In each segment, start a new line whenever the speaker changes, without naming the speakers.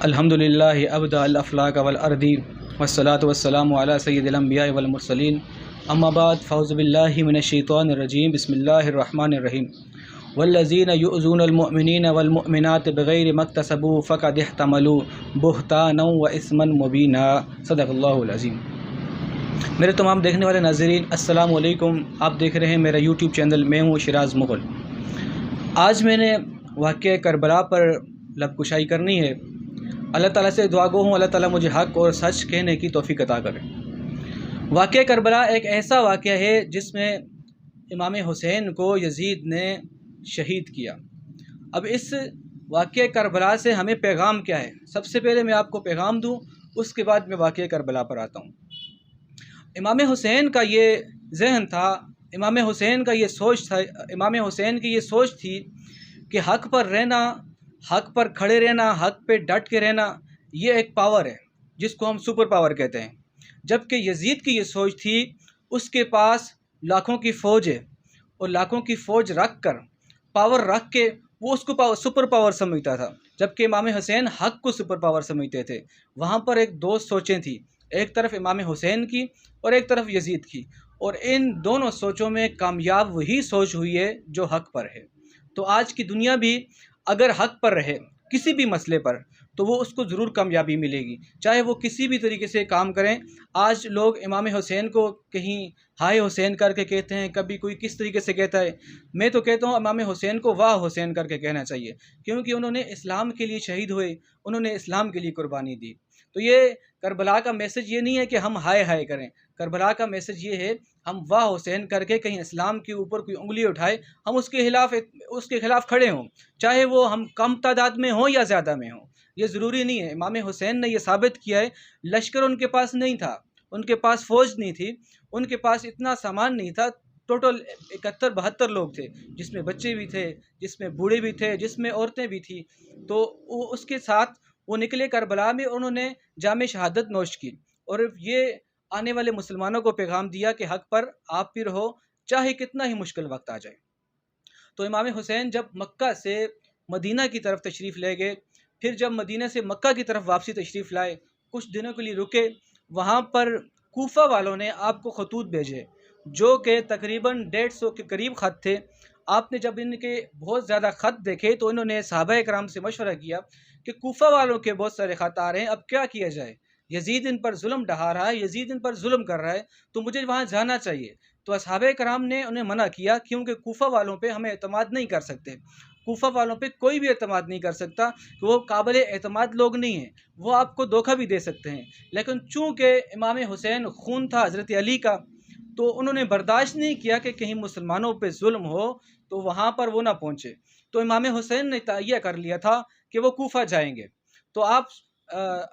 अल्हम्दुलिल्लाहि अब्दअल अफ़लाक वल अर्दी वस्सलातु वस्सलामु अला सय्यिदिल अंबिया वल मुरसलीन अम्मा बाद फ़ऊज़ु बिल्लाहि मिनश शैतानिर रजीम बिस्मिल्लाहिर रहमानिर रहीम वल्लज़ीना युअज़ूनल मुअमिनीना वल मुअमिनाति बिग़ैरि मक्तसबू फ़क़द इहतमलू बुहतानन व इस्मन मुबीना। सदक़ल्लाहुल अज़ीम। मेरे तमाम देखने वाले नाज़रीन अस्सलामु अलैकुम। आप देख रहे हैं मेरा यूट्यूब चैनल। मैं हूँ शिराज़ मुग़ल। आज मैंने वाक़या करबला पर लबकुशाई करनी है। अल्लाह ताला से दुआ गो हूँ, अल्लाह ताला मुझे हक़ और सच कहने की तौफ़ीक़ अता करे। वाक़या करबला एक ऐसा वाक़या है जिसमें इमाम हुसैन को यज़ीद ने शहीद किया। अब इस वाक़या करबला से हमें पैगाम क्या है, सबसे पहले मैं आपको पैगाम दूँ, उसके बाद मैं वाक़या करबला पर आता हूँ। इमाम हुसैन का ये ज़हन था, इमाम हुसैन का ये सोच था, इमाम हुसैन की ये सोच थी कि हक़ पर रहना, हक़ पर खड़े रहना, हक़ पे डट के रहना, ये एक पावर है जिसको हम सुपर पावर कहते हैं। जबकि यज़ीद की ये सोच थी, उसके पास लाखों की फ़ौज है और लाखों की फ़ौज रख कर, पावर रख के वो उसको सुपर पावर समझता था, जबकि इमाम हुसैन हक़ को सुपर पावर समझते थे। वहाँ पर एक दो सोचें थी, एक तरफ इमाम हुसैन की और एक तरफ यज़ीद की, और इन दोनों सोचों में कामयाब वही सोच हुई है जो हक़ पर है। तो आज की दुनिया भी अगर हक़ पर रहे किसी भी मसले पर, तो वो उसको ज़रूर कामयाबी मिलेगी, चाहे वो किसी भी तरीके से काम करें। आज लोग इमाम हुसैन को कहीं हाय हुसैन करके कहते हैं, कभी कोई किस तरीके से कहता है। मैं तो कहता हूँ इमाम हुसैन को वाह हुसैन करके कहना चाहिए, क्योंकि उन्होंने इस्लाम के लिए शहीद हुए, उन्होंने इस्लाम के लिए कुर्बानी दी। तो ये करबला का मैसेज ये नहीं है कि हम हाय हाय करें, करबला का मैसेज ये है हम वाह हुसैन करके कहीं इस्लाम के ऊपर कोई उंगली उठाए, हम उसके खिलाफ खड़े हों, चाहे वो हम कम तादाद में हों या ज़्यादा में हों। ये ज़रूरी नहीं है। इमाम हुसैन ने यह साबित किया है। लश्कर उनके पास नहीं था, उनके पास फ़ौज नहीं थी, उनके पास इतना सामान नहीं था। टोटल 71-72 लोग थे, जिसमें बच्चे भी थे, जिसमें बूढ़े भी थे, जिसमें औरतें भी थी। तो उसके साथ वो निकले करबला में, उन्होंने जाम शहादत नोश की और ये आने वाले मुसलमानों को पैगाम दिया कि हक़ पर आप भी रहो, चाहे कितना ही मुश्किल वक्त आ जाए। तो इमाम हुसैन जब मक्का से मदीना की तरफ तशरीफ़ ले गए, फिर जब मदीना से मक्का की तरफ वापसी तशरीफ़ लाए, कुछ दिनों के लिए रुके, वहाँ पर कूफा वालों ने आपको खतूत भेजे जो कि तकरीबन 150 के करीब ख़त थे। आपने जब इनके बहुत ज़्यादा ख़त देखे तो इन्होंने सहाबा कराम से मशवरा किया कि कूफा वालों के बहुत सारे ख़त आ रहे हैं, अब क्या किया जाए। यज़ीद इन पर जुल्म ढहा रहा है, यज़ीद इन पर जुल्म कर रहा है, तो मुझे वहाँ जाना चाहिए। तो असहाबे कराम ने उन्हें मना किया, क्योंकि कूफा वालों पे हमें एतमाद नहीं कर सकते। कूफा वालों पे कोई भी एतमाद नहीं कर सकता, कि वो काबिल एतमाद लोग नहीं हैं, वो आपको धोखा भी दे सकते हैं। लेकिन चूँकि इमाम हुसैन खून था हज़रत अली का, तो उन्होंने बर्दाश्त नहीं किया कि कहीं मुसलमानों पे जुल्म हो तो वहाँ पर वो ना पहुँचे। तो इमाम हुसैन ने तय कर लिया था कि वो कूफा जाएंगे। तो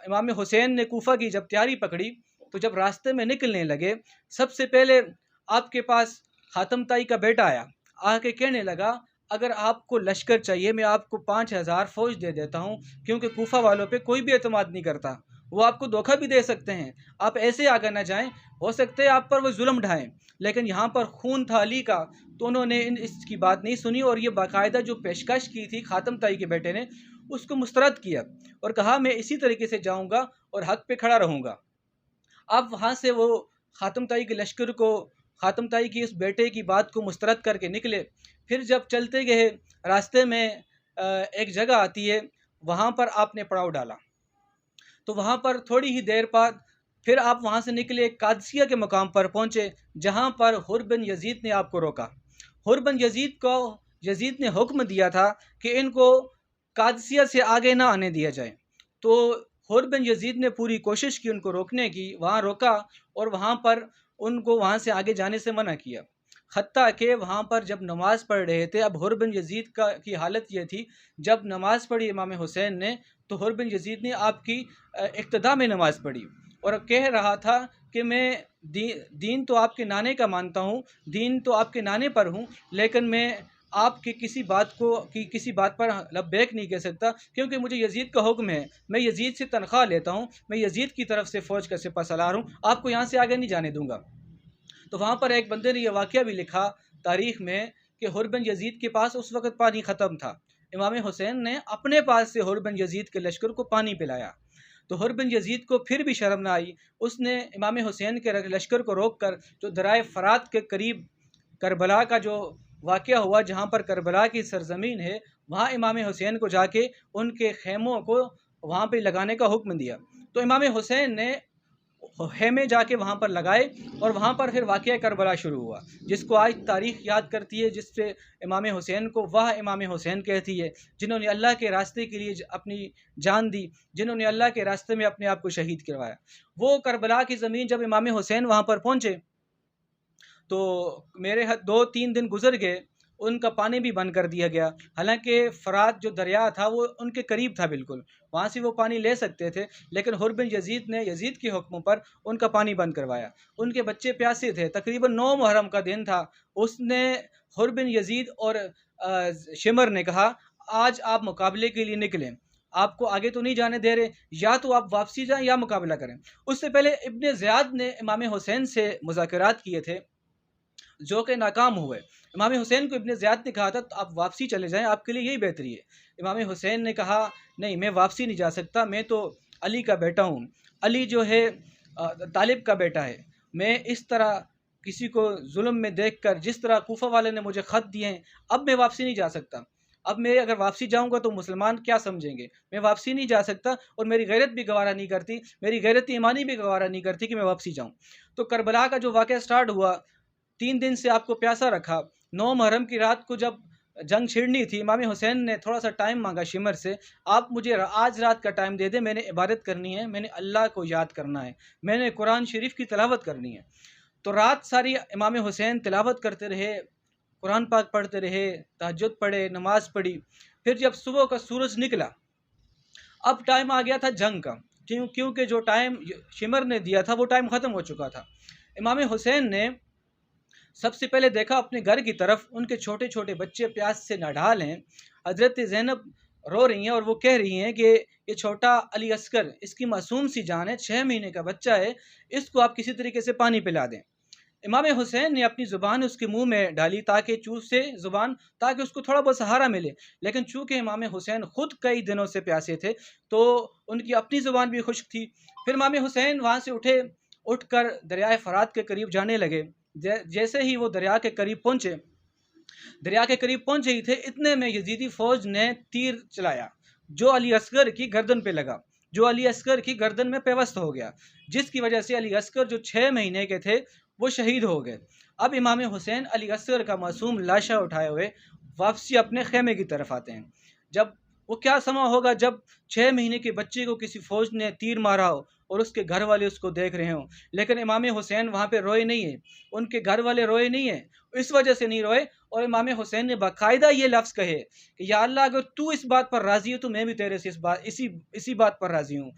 इमाम हुसैन ने कूफा की जब तैयारी पकड़ी, तो जब रास्ते में निकलने लगे, सबसे पहले आपके पास खातम ताई का बेटा आया, आके कहने लगा अगर आपको लश्कर चाहिए मैं आपको 5000 फ़ौज दे देता हूँ, क्योंकि कूफा वालों पे कोई भी एतमाद नहीं करता, वो आपको धोखा भी दे सकते हैं, आप ऐसे आगे ना जाएं, हो सकते है आप पर वो जुल्म ढाएं। लेकिन यहाँ पर खून था अली का, तो उन्होंने इसकी बात नहीं सुनी और ये बाकायदा जो पेशकश की थी खातम ताई के बेटे ने, उसको मुस्तरद किया और कहा मैं इसी तरीके से जाऊँगा और हक़ पे खड़ा रहूँगा। अब वहाँ से वो खातम ताई के लश्कर को, खातम ताई की उस बेटे की बात को मुस्तरद करके निकले। फिर जब चलते गए, रास्ते में एक जगह आती है, वहाँ पर आपने पड़ाव डाला। तो वहाँ पर थोड़ी ही देर बाद फिर आप वहाँ से निकले, कादसिया के मकाम पर पहुँचे, जहाँ पर हुर बिन यज़ीद ने आपको रोका। हुर बिन यज़ीद को यज़ीद ने हुक्म दिया था कि इनको कादसिया से आगे ना आने दिया जाए। तो हुर बिन यज़ीद ने पूरी कोशिश की उनको रोकने की, वहाँ रोका और वहाँ पर उनको वहाँ से आगे जाने से मना किया। हत्ता कि वहाँ पर जब नमाज़ पढ़ रहे थे, अब हुर बिन यज़ीद की हालत ये थी, जब नमाज़ पढ़ी इमाम हुसैन ने, तो हुर बिन यज़ीद ने आपकी इक्तदा में नमाज़ पढ़ी और कह रहा था कि मैं दीन तो आपके नाने का मानता हूँ, दीन तो आपके नाने पर हूँ, लेकिन मैं आपकी किसी बात पर लब्बैक नहीं कह सकता, क्योंकि मुझे यज़ीद का हुक्म है, मैं यज़ीद से तनख्वाह लेता हूँ, मैं यज़ीद की तरफ से फ़ौज का सिपहसालार हूँ, आपको यहाँ से आगे नहीं जाने दूँगा। तो वहाँ पर एक बंदे ने यह वाक़या भी लिखा तारीख़ में कि हुर बिन यज़ीद के पास उस वक़्त पानी ख़त्म था, इमाम हुसैन ने अपने पास से हुर बिन यजीद के लश्कर को पानी पिलाया। तो हुर बिन यजीद को फिर भी शर्म ना आई। उसने इमाम हुसैन के लश्कर को रोक कर जो दराए फ़रात के करीब करबला का जो वाक़या हुआ, जहाँ पर करबला की सरज़मीन है, वहाँ इमाम हुसैन को जाके उनके ख़ैमों को वहाँ पे लगाने का हुक्म दिया। तो इमाम हुसैन ने ख़ैमे जाके वहाँ पर लगाए और वहाँ पर फिर वाक़या करबला शुरू हुआ, जिसको आज तारीख़ याद करती है, जिससे इमाम हुसैन को वाह इमाम हुसैन कहती है, जिन्होंने अल्लाह के रास्ते के लिए अपनी जान दी, जिन्होंने अल्लाह के रास्ते में अपने आप को शहीद करवाया। वो करबला की ज़मीन जब इमाम हुसैन वहाँ पर पहुँचे तो मेरे 2-3 दिन गुजर गए, उनका पानी भी बंद कर दिया गया। हालांकि फ़रात जो दरिया था वो उनके करीब था बिल्कुल, वहाँ से वो पानी ले सकते थे, लेकिन हुर बिन यजीद ने यजीद के हुक्म पर उनका पानी बंद करवाया। उनके बच्चे प्यासे थे, तकरीबन 9 मुहर्रम का दिन था। उसने हुर बिन यजीद और शिमर ने कहा, आज आप मुकाबले के लिए निकलें, आपको आगे तो नहीं जाने दे रहे, या तो आप वापसी जाएं या मुकाबला करें। उससे पहले इब्ने ज़ियाद ने इमाम हुसैन से मुज़ाकरात किए थे, जो कि नाकाम हुए। इमाम हुसैन को इब्ने ज़ियाद ने कहा था, तो आप वापसी चले जाएं, आपके लिए यही बेहतरी है। इमाम हुसैन ने कहा, नहीं, मैं वापसी नहीं जा सकता, मैं तो अली का बेटा हूँ, अली जो है तालिब का बेटा है। मैं इस तरह किसी को जुल्म में देखकर, जिस तरह कूफा वाले ने मुझे ख़त दिए हैं, अब मैं वापसी नहीं जा सकता। अब मैं अगर वापसी जाऊंगा तो मुसलमान क्या समझेंगे, मैं वापसी नहीं जा सकता, और मेरी गैरत भी गवारा नहीं करती, मेरी गैरत ईमानी भी गवारा नहीं करती कि मैं वापसी जाऊँ। तो करबला का जो वाक़या स्टार्ट हुआ, 3 दिन से आपको प्यासा रखा। 9 मुहर्रम की रात को जब जंग छिड़नी थी, इमाम हुसैन ने थोड़ा-सा टाइम माँगा शिमर से, आप मुझे आज रात का टाइम दे दें, मैंने इबादत करनी है, मैंने अल्लाह को याद करना है, मैंने कुरान शरीफ की तिलावत करनी है। तो रात सारी इमाम हुसैन तिलावत करते रहे, कुरान पाक पढ़ते रहे, तहज्जुद पढ़े, नमाज़ पढ़ी। फिर जब सुबह का सूरज निकला, अब टाइम आ गया था जंग का, क्योंकि जो टाइम शिमर ने दिया था वो टाइम ख़त्म हो चुका था। इमाम हुसैन ने सबसे पहले देखा अपने घर की तरफ, उनके छोटे छोटे बच्चे प्यास से नाढाल हैं। हज़रत ज़ैनब रो रही हैं और वो कह रही हैं कि ये छोटा अली अस्कर, इसकी मासूम सी जान है, 6 महीने का बच्चा है, इसको आप किसी तरीके से पानी पिला दें। इमाम हुसैन ने अपनी ज़ुबान उसके मुंह में डाली ताकि चूसे ज़ुबान, ताकि उसको थोड़ा बहुत सहारा मिले। लेकिन चूँकि इमाम हुसैन ख़ुद कई दिनों से प्यासे थे, तो उनकी अपनी ज़ुबान भी खुश्क थी। फिर इमाम हुसैन वहाँ से उठकर दरियाए फ़रात के करीब जाने लगे। जैसे ही वो दरिया के करीब पहुँचे ही थे, इतने में यजीदी फ़ौज ने तीर चलाया, जो अली असगर की गर्दन पे लगा, जो अली असगर की गर्दन में पेवस्त हो गया, जिसकी वजह से अली असगर जो 6 महीने के थे वो शहीद हो गए। अब इमाम हुसैन अली असगर का मासूम लाशा उठाए हुए वापसी अपने खेमे की तरफ आते हैं। जब वो क्या समा होगा जब 6 महीने के बच्चे को किसी फ़ौज ने तीर मारा हो और उसके घर वाले उसको देख रहे हों, लेकिन इमाम हुसैन वहाँ पे रोए नहीं हैं, उनके घर वाले रोए नहीं हैं। इस वजह से नहीं रोए, और इमाम हुसैन ने बाकायदा ये लफ्ज़ कहे कि या अल्लाह, अगर तू इस बात पर राज़ी हो तो मैं भी तेरे से इसी बात पर राज़ी हूँ।